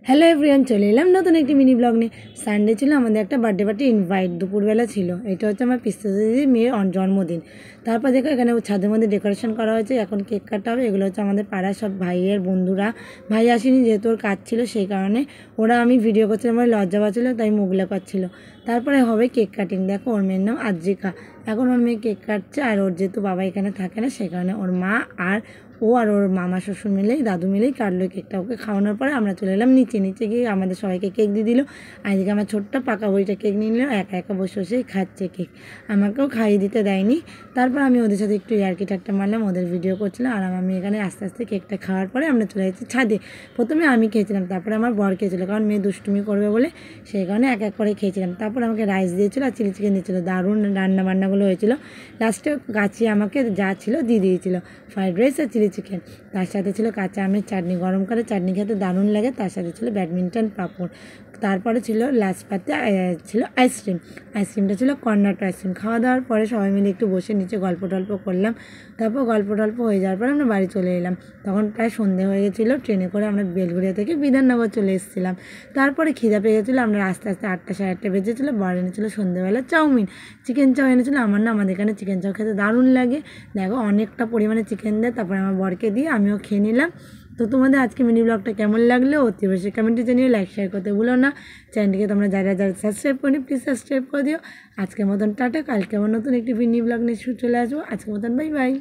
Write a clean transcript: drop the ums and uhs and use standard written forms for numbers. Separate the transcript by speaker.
Speaker 1: Hello everyone, চলে এলাম নতুন একটি মিনি ব্লগ নিয়ে। সানডে ছিল, আমাদের একটা বার্থডে পার্টি ইনভাইট দুপুরবেলা ছিল। এটা হচ্ছে আমার পিস্তা দিদির মেয়ের জন্মদিন। তারপর দেখো এখানে ছাদের মধ্যে ডেকোরেশন করা হয়েছে, এখন কেক কাটা হবে। এগুলো হচ্ছে আমাদের পাড়ার সব ভাইয়ের বন্ধুরা। ভাই আসেনি যেহেতু ওর কাজ ছিল, সেই কারণে ওরা আমি ভিডিও করছিলাম, আমার লজ্জা পাচ্ছিলো তাই মুগলা পাচ্ছিলো। তারপরে হবে কেক কাটিং। দেখো ওর মেয়ের নাম আদ্রিকা। এখন ওর মেয়ে কেক কাটছে, আর ওর যেহেতু বাবা এখানে থাকে না, সেই কারণে ওর মা আর ওর মামা শ্বশুর মিলেই দাদু মিলেই কাটলো কেকটা। ওকে খাওয়ানোর পরে আমরা চলে এলাম নিচে গিয়ে আমাদের সবাইকে কেক দিয়ে দিল। আর এদিকে আমার ছোট্ট পাকা বইটা কেক নিয়ে নিল, একা একা বসে বসেই খাচ্ছে কেক, আমাকেও খাইয়ে দিতে দেয়নি। তারপর আমি ওদের সাথে একটু ইয়ার্কি ঠাট্টা মারলাম, ওদের ভিডিও করছিলাম। আর আমি এখানে আস্তে আস্তে কেকটা খাওয়ার পরে আমরা চলে যাচ্ছি ছাদে। প্রথমে আমি খেয়েছিলাম, তারপরে আমার বর খেয়েছিলো, কারণ মেয়ে দুষ্টুমি করবে বলে, সেই কারণে এক এক করে খেয়েছিলাম। তারপর আমাকে রাইস দিয়েছিলো আর চিলি চিকেন দিয়েছিলো, দারুণ রান্না বান্নাগুলো হয়েছিল। লাস্টে গাছি আমাকে যা ছিল দিয়ে দিয়েছিলো, ফ্রাইড রাইস আর চিলি চিকেন। তার সাথে ছিল কাঁচা আমের চাটনি, গরমকালে চাটনি খেতে দারুণ লাগে। তার সাথে ছিল ব্যাডমিন্টন পাঁপড়। তারপরে ছিল লাস্ট পাতে ছিল আইসক্রিমটা ছিল কর্নাটো আইসক্রিম। খাওয়া দাওয়ার পরে সবাই মিলে একটু বসে নিচে গল্প টল্প করলাম। তারপর গল্প টল্প হয়ে যাওয়ার পরে আমরা বাড়ি চলে এলাম। তখন প্রায় সন্ধে হয়ে গেছিলো। ট্রেনে করে আমরা বেলঘরিয়া থেকে বিধাননগর চলে এসেছিলাম। তারপরে খিদা পেয়ে গেছিলো, আমরা আস্তে আস্তে 8টা সাড়ে 8টা বেজেছিলো। বর এনেছিলো সন্ধ্যেবেলা চাউমিন, চিকেন চাউ এনেছিলো। আমার না, আমাদের এখানে চিকেন চাউ খেতে দারুণ লাগে। দেখো অনেকটা পরিমাণে চিকেন দেয়। তারপরে আমার বরকে দিয়ে আমিও খেয়ে নিলাম। তো তোমাদের আজকে মিনি ব্লগটা কেমন লাগলো অতি অবশ্যই কমেন্টে জানিয়ে, লাইক শেয়ার করতে ভুলো না। চ্যানেলটিকে তোমরা যারা যারা সাবস্ক্রাইব করি প্লিজ সাবস্ক্রাইব করে দিও। আজকের মতন টাটা, কালকে আমার নতুন একটি মিনি ব্লগ নিয়ে চলে আসবো। আজকের মতন বাই বাই।